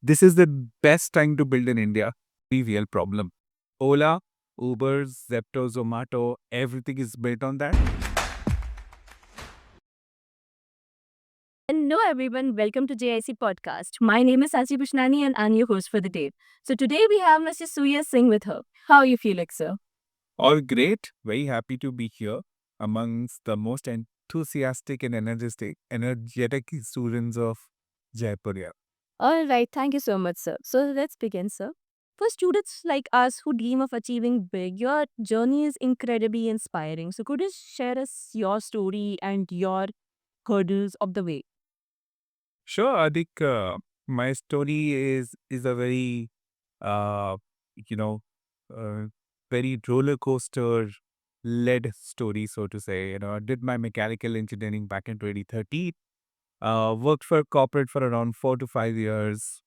This is the best time to build in India. The real problem. Ola, Uber, Zepto, Zomato, everything is built on that. Hello everyone, welcome to JIC podcast. My name is Sachi Bishnani and I'm your host for the day. So today we have Mr. Suyash Singh with her. How are you feeling, sir? All great. Very happy to be here amongst the most enthusiastic and energetic students of Jaipur. All right, thank you so much, sir. So let's begin, sir. For students like us who dream of achieving big, your journey is incredibly inspiring. So could you share us your story and your hurdles of the way? Sure, Adik. My story is a very uh, you know, uh, very roller coaster led story, so to say. I did my mechanical engineering back in 2013. Worked for corporate for around 4 to 5 years.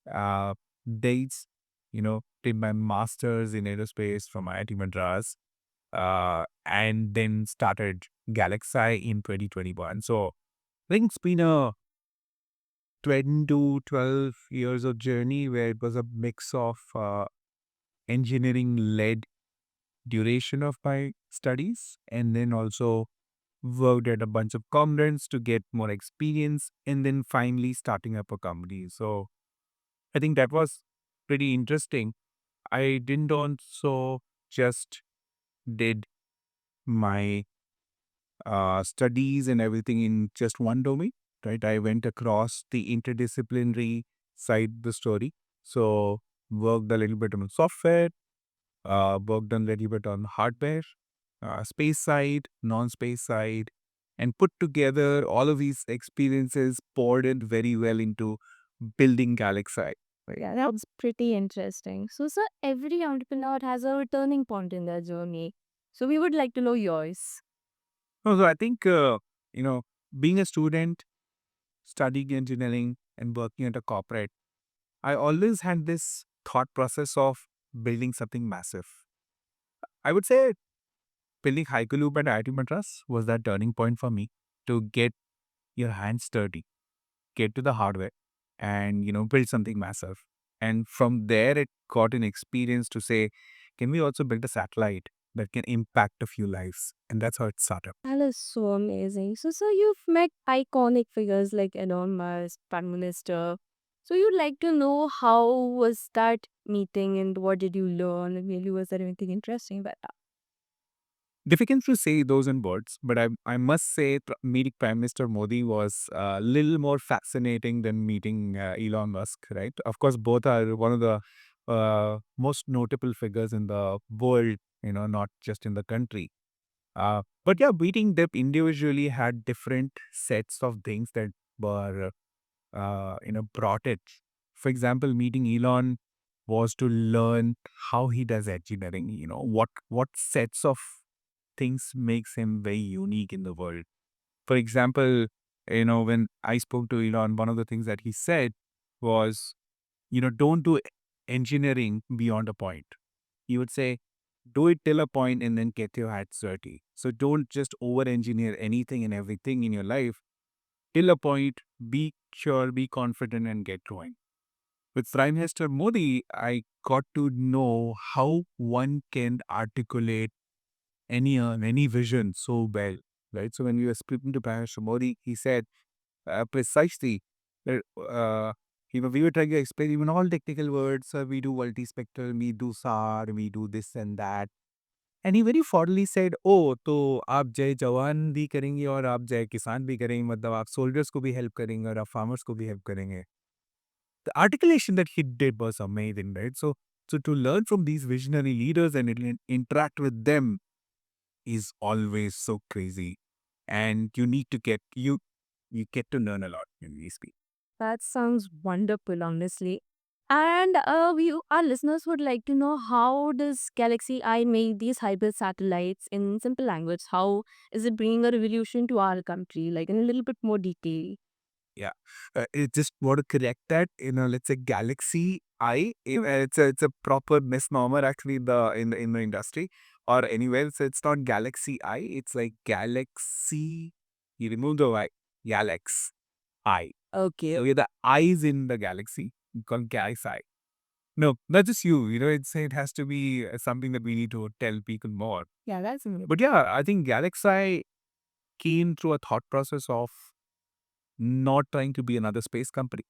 Dates, did my master's in aerospace from IIT Madras. And then started Galaxeye in 2021. So I think it's been a 10 to 12 years of journey where it was a mix of engineering led duration of my studies and then also worked at a bunch of conferences to get more experience and then finally starting up a company. So I think that was pretty interesting. I didn't also just did my studies and everything in just one domain, right? I went across the interdisciplinary side of the story. So worked a little bit on software, worked on a little bit on hardware, space side, non-space side, and put together all of these experiences, poured it very well into building Galaxy. Yeah, that's pretty interesting. So, sir, every entrepreneur has a turning point in their journey. So, we would like to know yours. So I think, you know, being a student, studying engineering and working at a corporate, I always had this thought process of building something massive. I would say building Hyperloop at IIT Madras was that turning point for me to get your hands dirty, get to the hardware and, build something massive. And from there, it got an experience to say, can we also build a satellite that can impact a few lives? And that's how it started. That is so amazing. So, sir, you've met iconic figures like Elon Musk, Prime Minister. So, you'd like to know how was that meeting and what did you learn? And really, was there anything interesting about that? Difficult to say those in words, but I must say meeting Prime Minister Modi was a little more fascinating than meeting Elon Musk, right? Of course, both are one of the most notable figures in the world, not just in the country. But yeah, meeting them individually had different sets of things that were, brought it. For example, meeting Elon was to learn how he does engineering, what sets of things makes him very unique in the world. For example, when I spoke to Elon, one of the things that he said was, don't do engineering beyond a point. He would say, do it till a point and then get your hands dirty. So don't just over engineer anything and everything in your life. Till a point, be sure, be confident, and get going. With Prime Minister Modi, I got to know how one can articulate any vision so well, right? So when we were speaking to Prime Minister Modi, he said precisely that we were trying to explain even all technical words. We do multispectral, we do SAR, we do this and that. And he very fondly said, "Oh, तो आप जय जवान भी करेंगे और आप जय किसान भी करेंगे मतलब आप soldiers को भी help करेंगे और आप farmers को भी help करेंगे." The articulation that he did was amazing, right? So to learn from these visionary leaders and interact with them is always so crazy, and you get to learn a lot when we speak. That sounds wonderful, honestly. And our listeners would like to know how does Galaxy Eye make these hybrid satellites in simple language? How is it bringing a revolution to our country? Like in a little bit more detail. Yeah, it just want to correct that. Let's say Galaxy I. It's a proper misnomer actually in the industry or anywhere. So it's not Galaxy I. It's like Galaxy. You remove the Y. Galax I. Okay. So yeah, the I is in the Galaxy. called Galaxeye. No, not just you. It has to be something that we need to tell people more. Yeah, that's amazing. But yeah, I think Galaxy came through a thought process of not trying to be another space company.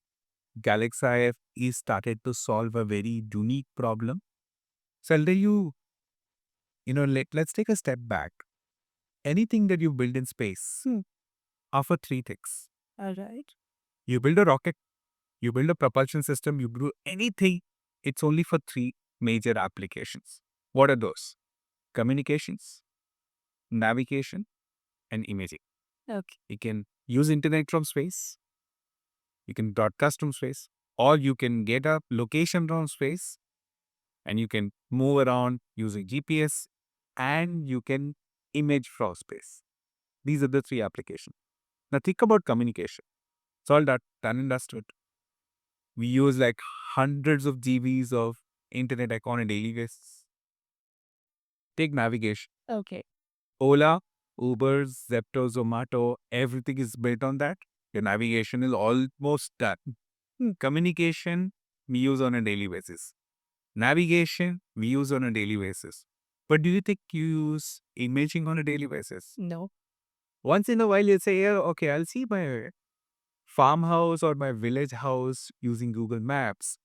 Galaxy is started to solve a very unique problem. So I'll tell you, let's take a step back. Anything that you build in space are for three things. All right. You build a rocket, you build a propulsion system, you do anything, it's only for three major applications. What are those? Communications, navigation, and imaging. Okay. You can use internet from space, you can broadcast from space, or you can get a location from space and you can move around using GPS and you can image from space. These are the three applications. Now think about communication. It's all that done and dusted. We use like hundreds of GBs of internet on a daily basis. Take navigation. Okay. Ola, Uber, Zepto, Zomato, everything is built on that. Your navigation is almost done. Communication, we use on a daily basis. Navigation, we use on a daily basis. But do you think you use imaging on a daily basis? No. Once in a while, you say, yeah, okay, I'll see my farmhouse or my village house using Google Maps.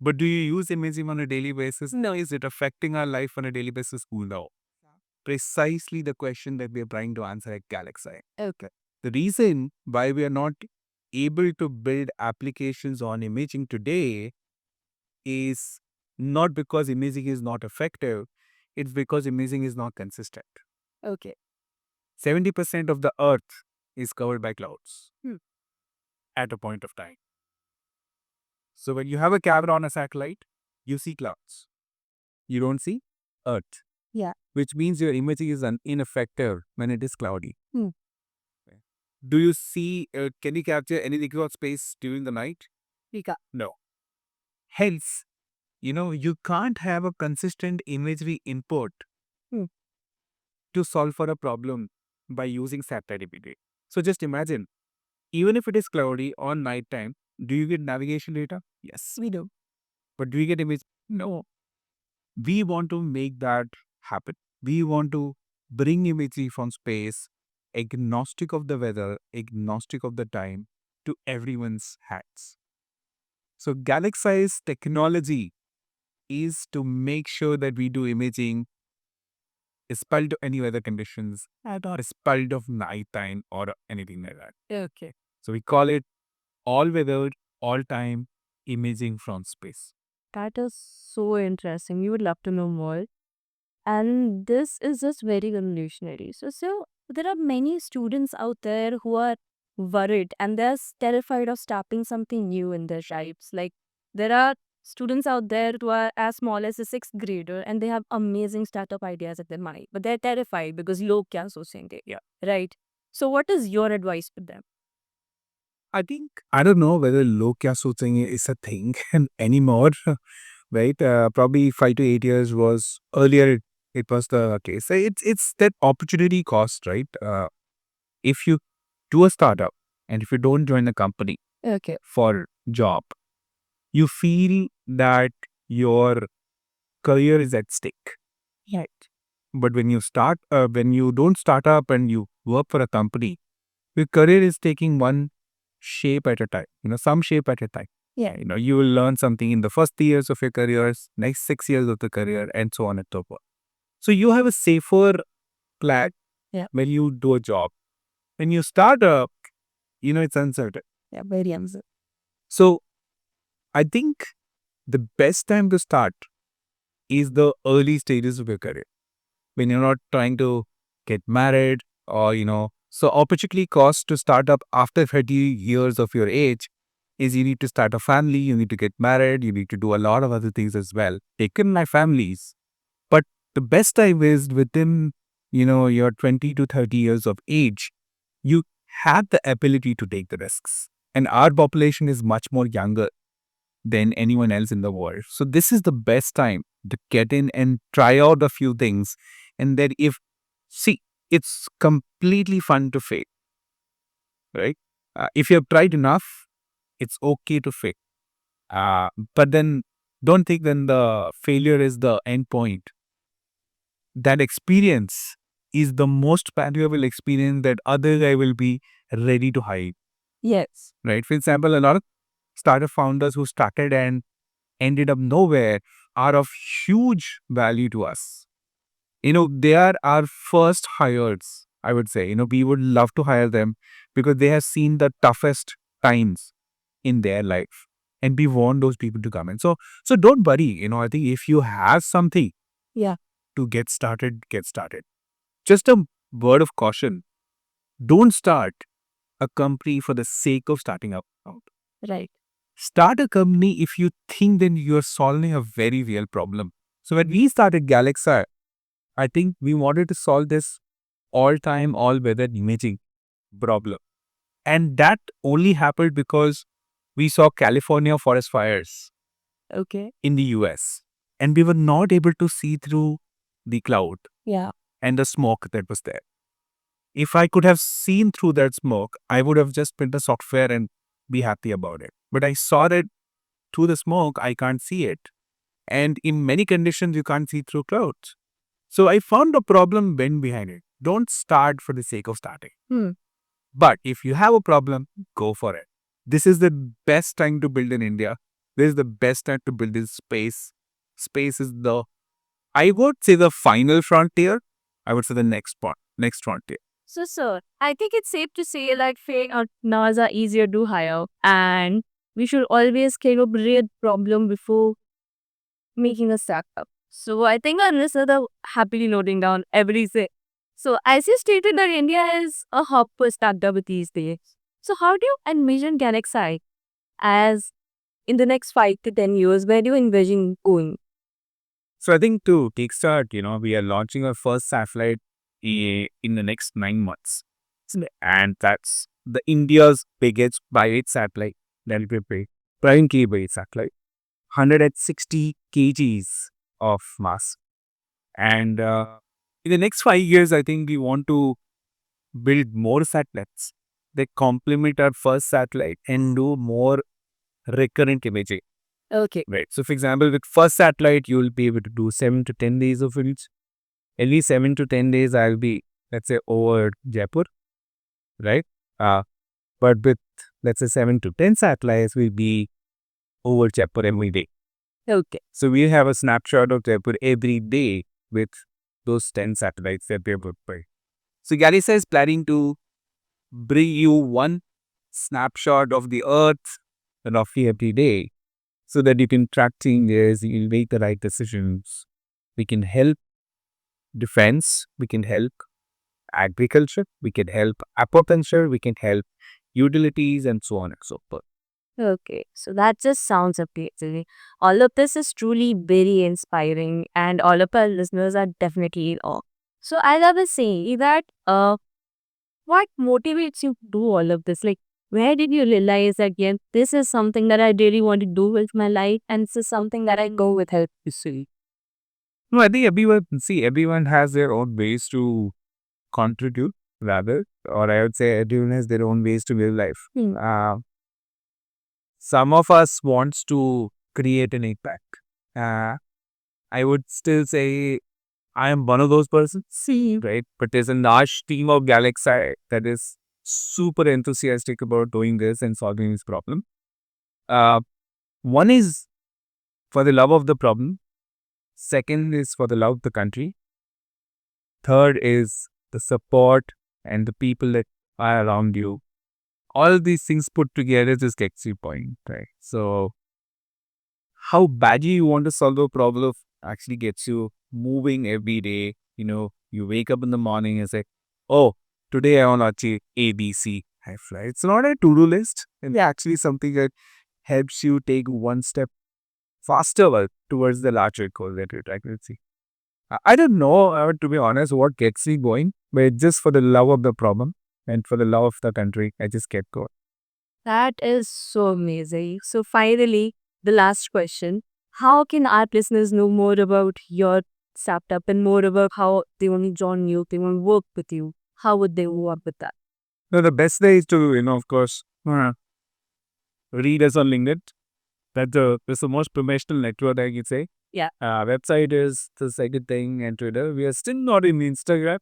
But do you use imaging on a daily basis? No. Is it affecting our life on a daily basis? No. Precisely the question that we are trying to answer at Galaxy. Okay. The reason why we are not able to build applications on imaging today is not because imaging is not effective, it's because imaging is not consistent. Okay. 70% of the earth is covered by clouds at a point of time. So when you have a camera on a satellite, you see clouds. You don't see earth. Yeah. Which means your imaging is ineffective when it is cloudy. Do you see, can you capture anything about space during the night? No. Hence, you can't have a consistent imagery input to solve for a problem by using satellite imagery. So just imagine, even if it is cloudy on night time, do you get navigation data? Yes, we do. But do you get image? No. We want to make that happen. We want to bring imagery from space, agnostic of the weather, agnostic of the time, to everyone's hands. So Galaxy's technology is to make sure that we do imaging despite of any weather conditions and or despite of night time or anything like that. Okay. So we call it all weather, all time imaging from space. That is so interesting. We would love to know more. And this is just very revolutionary. So there are many students out there who are worried and they're terrified of starting something new in their lives. Like there are students out there who are as small as a sixth grader and they have amazing startup ideas at their mind, but they're terrified because log kya sochenge. Yeah. Right. So what is your advice for them? I don't know whether log kya sochenge is a thing anymore, right? Probably 5 to 8 years was earlier. It was the case. It's that opportunity cost, right? If you do a startup and if you don't join the company Okay. for job, you feel that your career is at stake. Right. But when you don't start up and you work for a company, your career is taking one shape at a time, some shape at a time. Yeah. You will learn something in the first 3 years of your careers, next 6 years of the career, and so on and so forth. So you have a safer flag when you do a job. When you start up, it's uncertain. Yeah, very uncertain. So I think the best time to start is the early stages of your career. When you're not trying to get married or, so opportunity cost to start up after 30 years of your age is you need to start a family, you need to get married, you need to do a lot of other things as well. Taken my families. But the best time is within, your 20 to 30 years of age, you have the ability to take the risks. And our population is much more younger than anyone else in the world. So this is the best time to get in and try out a few things. And then it's completely fun to fail, right? If you have tried enough, it's okay to fail. But then don't think then the failure is the end point. That experience is the most valuable experience that other guy will be ready to hide, Yes. right? For example, a lot of startup founders who started and ended up nowhere are of huge value to us. They are our first hires, I would say. We would love to hire them because they have seen the toughest times in their life. And we want those people to come in. So don't worry. I think if you have something Yeah. to get started, get started. Just a word of caution. Don't start a company for the sake of starting out. Right. Start a company if you think then you're solving a very real problem. So when we started Galaxeye, I think we wanted to solve this all-time, all-weather imaging problem. And that only happened because we saw California forest fires Okay. in the US. And we were not able to see through the cloud Yeah. and the smoke that was there. If I could have seen through that smoke, I would have just built the software and be happy about it. But I saw that through the smoke, I can't see it. And in many conditions, you can't see through clouds. So I found the problem went behind it. Don't start for the sake of starting. Hmm. But if you have a problem, go for it. This is the best time to build in India. This is the best time to build in space. Space is I would say the final frontier. I would say the next frontier. So, sir, I think it's safe to say that fake entrepreneurs are easier to hire, and we should always kind of read problem before making a startup. So, I think our listeners are happily noting down everything. So, as you stated that India is a hub for startup these days. So, how do you envision Galaxy as in the next 5 to 10 years? Where do you envision going? So I think to kickstart, we are launching our first satellite in the next 9 months. And that's the India's biggest private satellite that will be private cable satellite. 160 kgs of mass. And in the next 5 years, I think we want to build more satellites that complement our first satellite and do more recurrent imaging. Okay. Right. So, for example, with first satellite, you will be able to do 7 to 10 days of reach. At least 7 to 10 days, I'll be, let's say, over Jaipur, right? Uh, but with, let's say, 7 to 10 satellites, we'll be over Jaipur every day. Okay. So we have a snapshot of Jaipur every day with those 10 satellites that we have deployed. So Galaxy is planning to bring you one snapshot of the Earth roughly every day so that you can track changes, you can make the right decisions. We can help defense, we can help agriculture, we can help aquaculture, we can help utilities and so on and so forth. Okay, so that just sounds amazing. All of this is truly very inspiring, and all of our listeners are definitely in awe. So, as I was saying, that what motivates you to do all of this? Like, where did you realize that yeah, this is something that I really want to do with my life, and this is something that I go with help to see? No, I think everyone has their own ways to contribute, rather, or I would say everyone has their own ways to live life. Hmm. Some of us wants to create an impact. Uh, I would still say I am one of those persons, See, right? But there's a large team of Galaxy that is super enthusiastic about doing this and solving this problem. Uh, One is for the love of the problem. Second is for the love of the country. Third is the support and the people that are around you. All these things put together just gets you point, right? So how badly you want to solve a problem actually gets you moving every day. You wake up in the morning and say, oh, today I want to achieve A, B, C. Right? It's not a to-do list. It's actually something that helps you take one step faster towards the larger goal that you're trying to see. I don't know, to be honest, what gets me going, but it's just for the love of the problem and for the love of the country, I just kept going. that is so amazing. So, finally, the last question: how can our listeners know more about your startup and more about how they want to join you, they want to work with you? How would they work with that? No, the best way is to, of course, read us on LinkedIn. that's the most promotional network I could say. Yeah. Website is the second thing, and Twitter. We are still not in Instagram.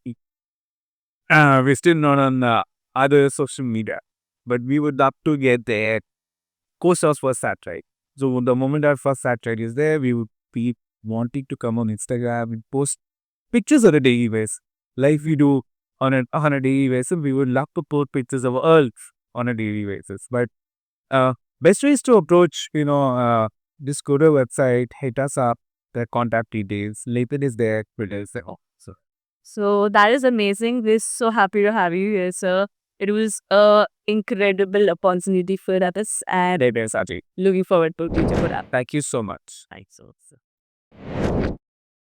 We're still not on other social media, but we would love to get there. Co-stars first satellite. So the moment our first satellite is there, we would be wanting to come on Instagram and post pictures on a daily basis, like we do on a daily basis. We would love to post pictures of Earth on a daily basis. But best ways to approach, just go to our website, hit us up, the contact details. LinkedIn is there, Twitter is there. So So that is amazing. We're so happy to have you here, sir. It was a incredible opportunity for us, and there it is, Ajay. looking forward to future for that. Thank you so much. Thanks so much.